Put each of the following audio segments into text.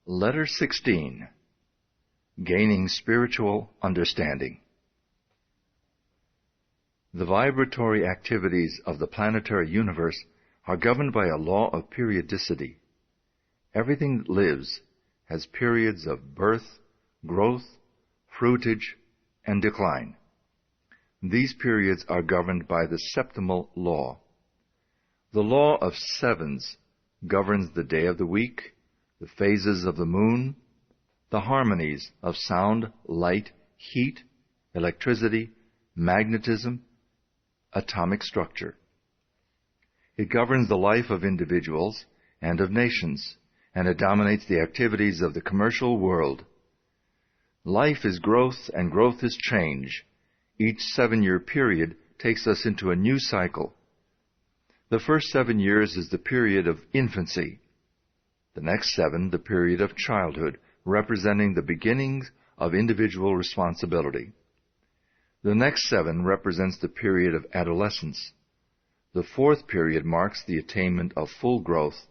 Letter 16. Gaining Spiritual Understanding. The vibratory activities of the planetary universe are governed by a law of periodicity. Everything that lives has periods of birth, growth, fruitage, and decline. These periods are governed by the septimal law. The law of sevens governs the day of the week, the phases of the moon, the harmonies of sound, light, heat, electricity, magnetism, atomic structure. It governs the life of individuals and of nations, and it dominates the activities of the commercial world. Life is growth, and growth is change. Each 7-year period takes us into a new cycle. The first 7 years is the period of infancy. The next 7, the period of childhood, representing the beginnings of individual responsibility. The next 7 represents the period of adolescence. The 4th period marks the attainment of full growth.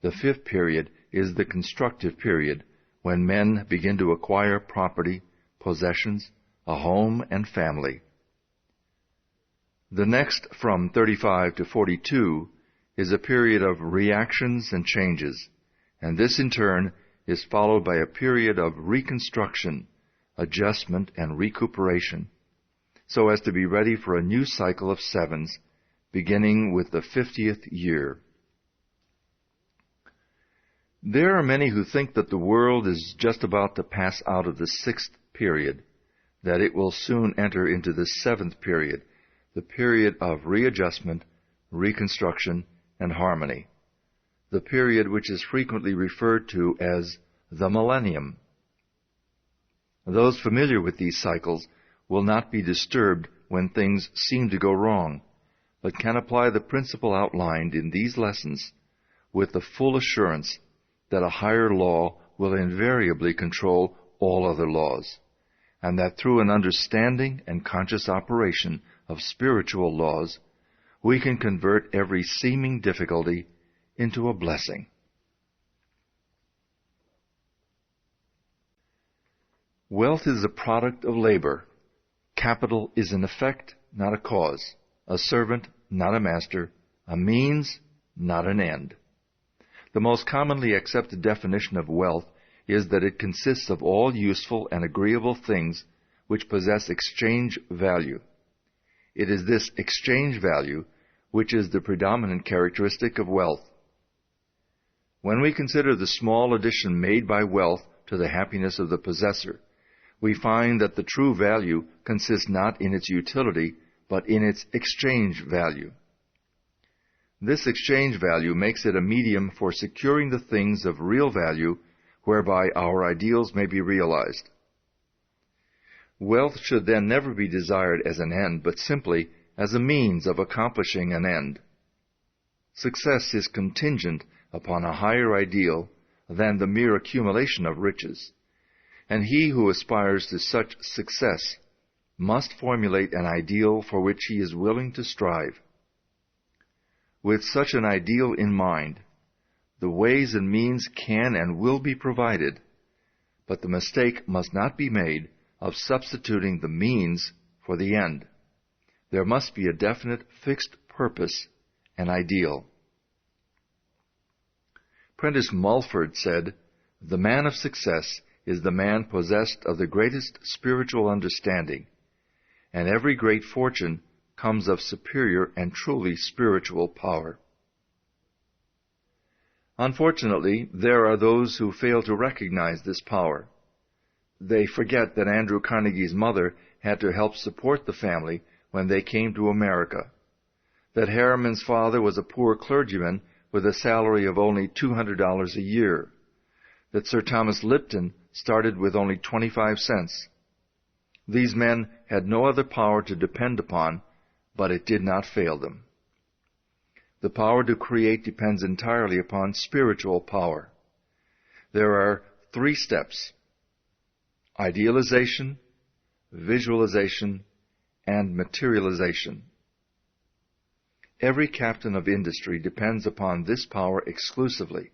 The 5th period is the constructive period, when men begin to acquire property, possessions, a home, and family. The next, from 35 to 42, is a period of reactions and changes, and this in turn is followed by a period of reconstruction, adjustment, and recuperation, so as to be ready for a new cycle of 7s, beginning with the 50th year. There are many who think that the world is just about to pass out of the 6th period, that it will soon enter into the 7th period, the period of readjustment, reconstruction, and harmony, the period which is frequently referred to as the millennium. Those familiar with these cycles will not be disturbed when things seem to go wrong, but can apply the principle outlined in these lessons with the full assurance that a higher law will invariably control all other laws, and that through an understanding and conscious operation of spiritual laws, we can convert every seeming difficulty into a blessing. Wealth is a product of labor. Capital is an effect, not a cause, a servant, not a master, a means, not an end. The most commonly accepted definition of wealth is that it consists of all useful and agreeable things which possess exchange value. It is this exchange value which is the predominant characteristic of wealth. When we consider the small addition made by wealth to the happiness of the possessor, we find that the true value consists not in its utility, but in its exchange value. This exchange value makes it a medium for securing the things of real value whereby our ideals may be realized. Wealth should then never be desired as an end, but simply as a means of accomplishing an end. Success is contingent upon a higher ideal than the mere accumulation of riches, and he who aspires to such success must formulate an ideal for which he is willing to strive. With such an ideal in mind, the ways and means can and will be provided, but the mistake must not be made of substituting the means for the end. There must be a definite fixed purpose and ideal. Prentice Mulford said, "The man of success is the man possessed of the greatest spiritual understanding, and every great fortune comes of superior and truly spiritual power." Unfortunately, there are those who fail to recognize this power. They forget that Andrew Carnegie's mother had to help support the family when they came to America, that Harriman's father was a poor clergyman with a salary of only $200 a year, that Sir Thomas Lipton started with only 25 cents. These men had no other power to depend upon, but it did not fail them. The power to create depends entirely upon spiritual power. There are 3 steps: idealization, visualization, and materialization. Every captain of industry depends upon this power exclusively.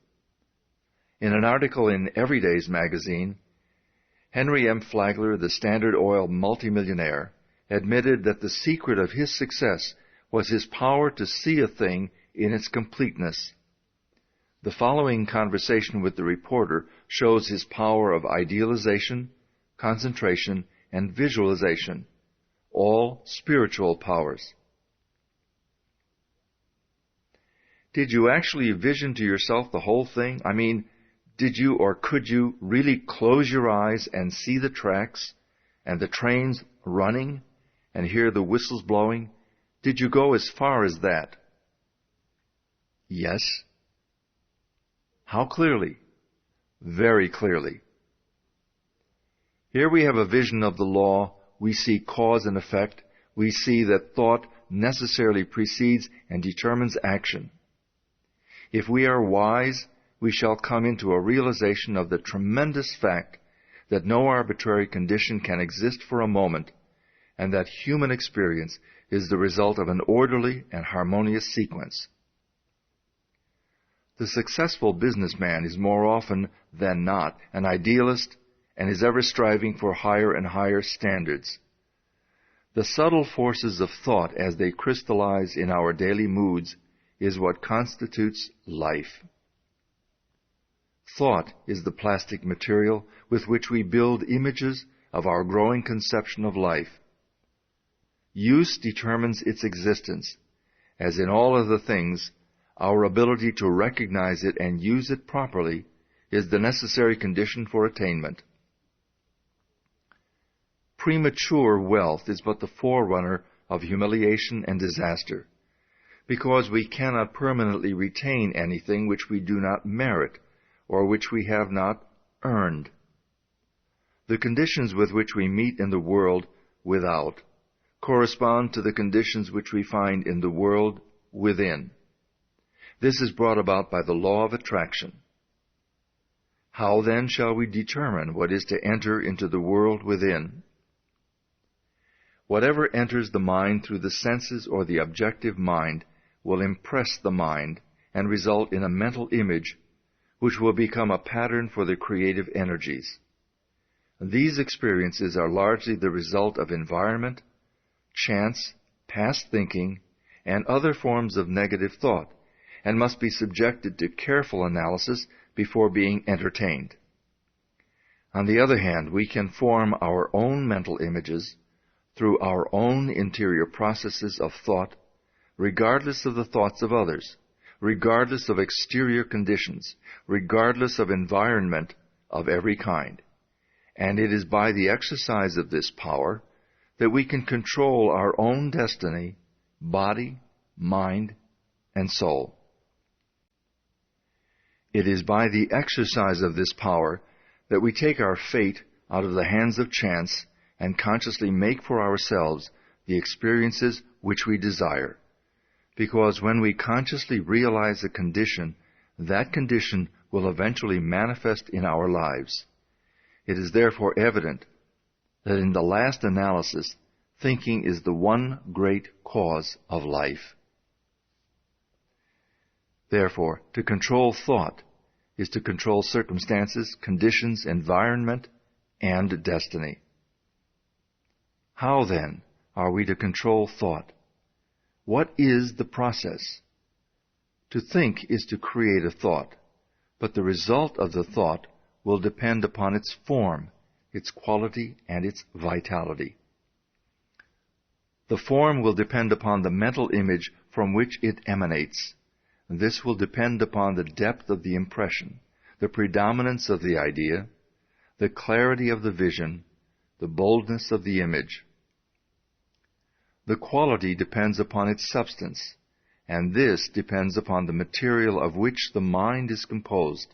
In an article in Everyday's magazine, Henry M. Flagler, the Standard Oil multimillionaire, admitted that the secret of his success was his power to see a thing in its completeness. The following conversation with the reporter shows his power of idealization, concentration, and visualization, all spiritual powers. Did you actually vision to yourself the whole thing? I mean, did you or could you really close your eyes and see the tracks and the trains running and hear the whistles blowing? Did you go as far as that? Yes. How clearly? Very clearly. Here we have a vision of the law. We see cause and effect. We see that thought necessarily precedes and determines action. If we are wise, we shall come into a realization of the tremendous fact that no arbitrary condition can exist for a moment, and that human experience is the result of an orderly and harmonious sequence. The successful businessman is more often than not an idealist and is ever striving for higher and higher standards. The subtle forces of thought as they crystallize in our daily moods is what constitutes life. Thought is the plastic material with which we build images of our growing conception of life. Use determines its existence. As in all other things, our ability to recognize it and use it properly is the necessary condition for attainment. Premature wealth is but the forerunner of humiliation and disaster, because we cannot permanently retain anything which we do not merit or which we have not earned. The conditions with which we meet in the world without correspond to the conditions which we find in the world within. This is brought about by the law of attraction. How then shall we determine what is to enter into the world within? Whatever enters the mind through the senses or the objective mind will impress the mind and result in a mental image which will become a pattern for the creative energies. These experiences are largely the result of environment, chance, past thinking, and other forms of negative thought, and must be subjected to careful analysis before being entertained. On the other hand, we can form our own mental images through our own interior processes of thought, regardless of the thoughts of others, regardless of exterior conditions, regardless of environment of every kind. And it is by the exercise of this power that we can control our own destiny, body, mind, and soul. It is by the exercise of this power that we take our fate out of the hands of chance and consciously make for ourselves the experiences which we desire. Because when we consciously realize a condition, that condition will eventually manifest in our lives. It is therefore evident that in the last analysis, thinking is the one great cause of life. Therefore, to control thought is to control circumstances, conditions, environment, and destiny. How, then, are we to control thought? What is the process? To think is to create a thought, but the result of the thought will depend upon its form, its quality, and its vitality. The form will depend upon the mental image from which it emanates. This will depend upon the depth of the impression, the predominance of the idea, the clarity of the vision, the boldness of the image. The quality depends upon its substance, and this depends upon the material of which the mind is composed.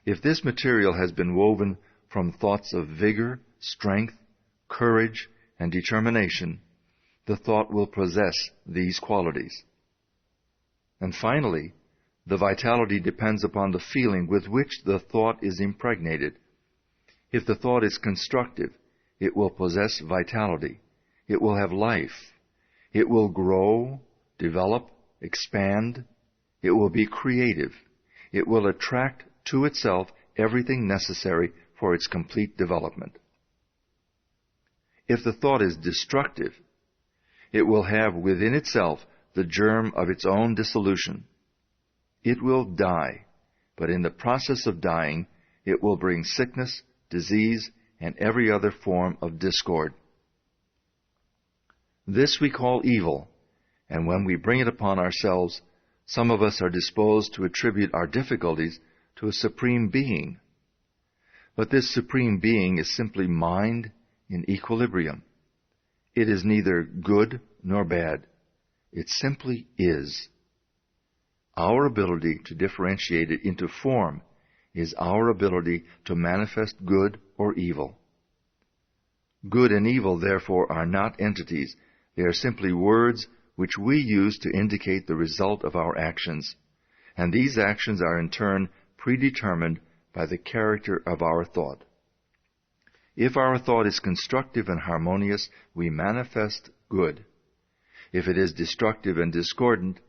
If this material has been woven from thoughts of vigor, strength, courage, and determination, the thought will possess these qualities. And finally, the vitality depends upon the feeling with which the thought is impregnated. If the thought is constructive, it will possess vitality. It will have life. It will grow, develop, expand. It will be creative. It will attract to itself everything necessary for its complete development. If the thought is destructive, it will have within itself the germ of its own dissolution. It will die, but in the process of dying, it will bring sickness, disease, and every other form of discord. This we call evil, and when we bring it upon ourselves, some of us are disposed to attribute our difficulties to a supreme being. But this supreme being is simply mind in equilibrium. It is neither good nor bad. It simply is. Our ability to differentiate it into form is our ability to manifest good or evil. Good and evil, therefore, are not entities. They are simply words which we use to indicate the result of our actions, and these actions are in turn predetermined by the character of our thought. If our thought is constructive and harmonious, we manifest good. If it is destructive and discordant,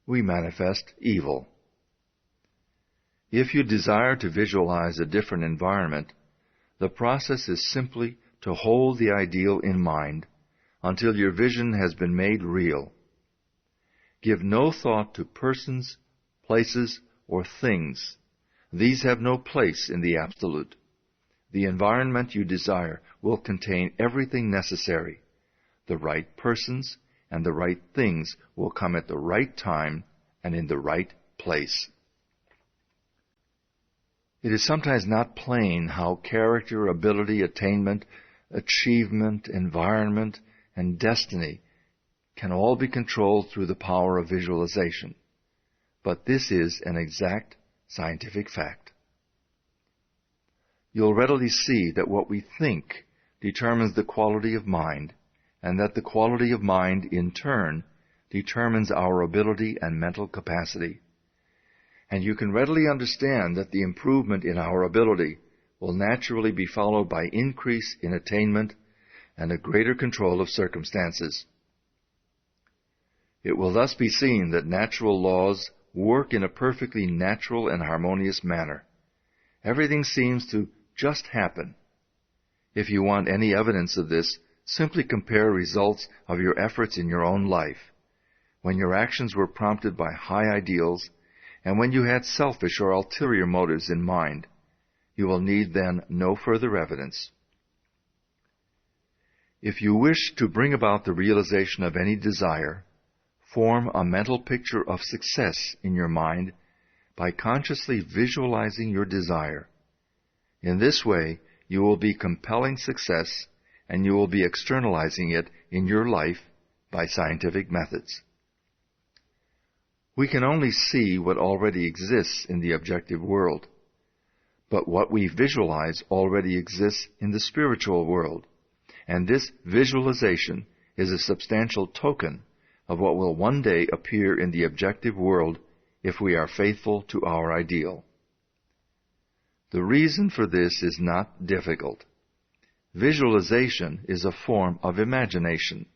we manifest evil. If you desire to visualize a different environment, the process is simply to hold the ideal in mind until your vision has been made real. Give no thought to persons, places, or things. These have no place in the absolute. The environment you desire will contain everything necessary. The right persons and the right things will come at the right time and in the right place. It is sometimes not plain how character, ability, attainment, achievement, environment, and destiny can all be controlled through the power of visualization. But this is an exact scientific fact. You'll readily see that what we think determines the quality of mind, and that the quality of mind, in turn, determines our ability and mental capacity. And you can readily understand that the improvement in our ability will naturally be followed by increase in attainment and a greater control of circumstances. It will thus be seen that natural laws work in a perfectly natural and harmonious manner. Everything seems to just happen. If you want any evidence of this, simply compare results of your efforts in your own life, when your actions were prompted by high ideals, and when you had selfish or ulterior motives in mind. You will need then no further evidence. If you wish to bring about the realization of any desire, form a mental picture of success in your mind by consciously visualizing your desire. In this way, you will be compelling success, and you will be externalizing it in your life by scientific methods. We can only see what already exists in the objective world, but what we visualize already exists in the spiritual world, and this visualization is a substantial token of what will one day appear in the objective world if we are faithful to our ideal. The reason for this is not difficult. Visualization is a form of imagination.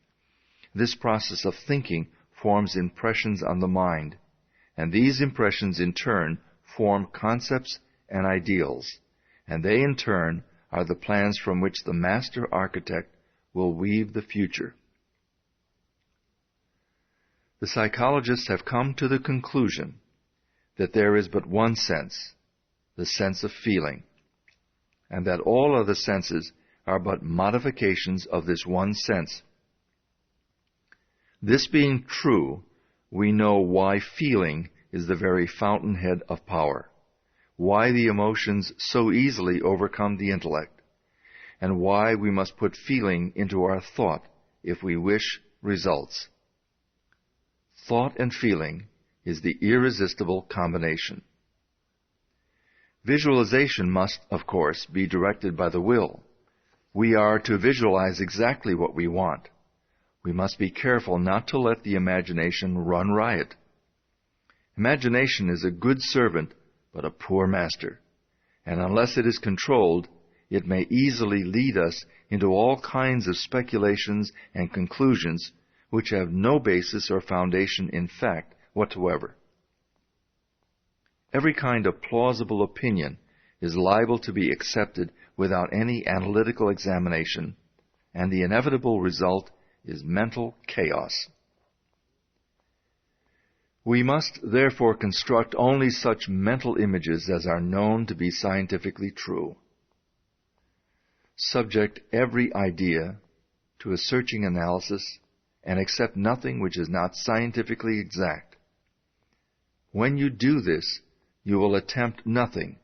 This process of thinking forms impressions on the mind, and these impressions in turn form concepts and ideals, and they in turn are the plans from which the master architect will weave the future. The psychologists have come to the conclusion that there is but one sense, the sense of feeling, and that all other senses are but modifications of this one sense. This being true, we know why feeling is the very fountainhead of power, why the emotions so easily overcome the intellect, and why we must put feeling into our thought if we wish results. Thought and feeling is the irresistible combination. Visualization must, of course, be directed by the will. We are to visualize exactly what we want. We must be careful not to let the imagination run riot. Imagination is a good servant, but a poor master, and unless it is controlled, it may easily lead us into all kinds of speculations and conclusions which have no basis or foundation in fact whatsoever. Every kind of plausible opinion is liable to be accepted without any analytical examination, and the inevitable result is mental chaos. We must therefore construct only such mental images as are known to be scientifically true. Subject every idea to a searching analysis and accept nothing which is not scientifically exact. When you do this, you will attempt nothing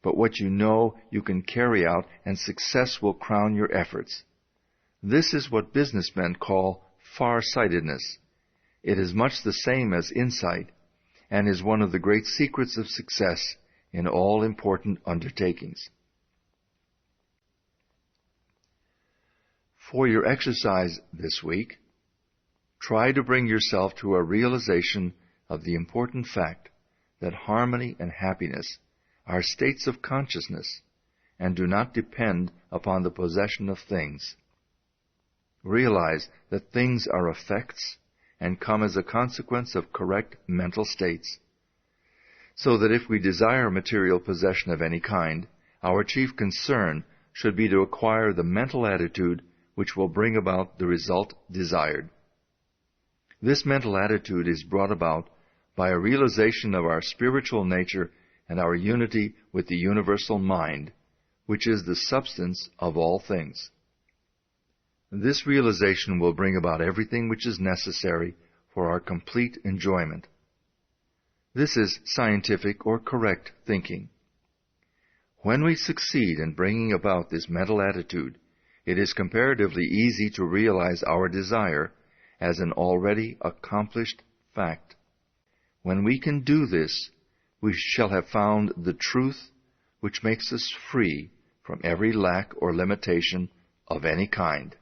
but what you know you can carry out, and success will crown your efforts. This is what businessmen call far-sightedness. It is much the same as insight, and is one of the great secrets of success in all important undertakings. For your exercise this week, try to bring yourself to a realization of the important fact that harmony and happiness are states of consciousness and do not depend upon the possession of things. Realize that things are effects and come as a consequence of correct mental states, so that if we desire material possession of any kind, our chief concern should be to acquire the mental attitude which will bring about the result desired. This mental attitude is brought about by a realization of our spiritual nature and our unity with the universal mind, which is the substance of all things. This realization will bring about everything which is necessary for our complete enjoyment. This is scientific or correct thinking. When we succeed in bringing about this mental attitude, it is comparatively easy to realize our desire as an already accomplished fact. When we can do this, we shall have found the truth which makes us free from every lack or limitation of any kind.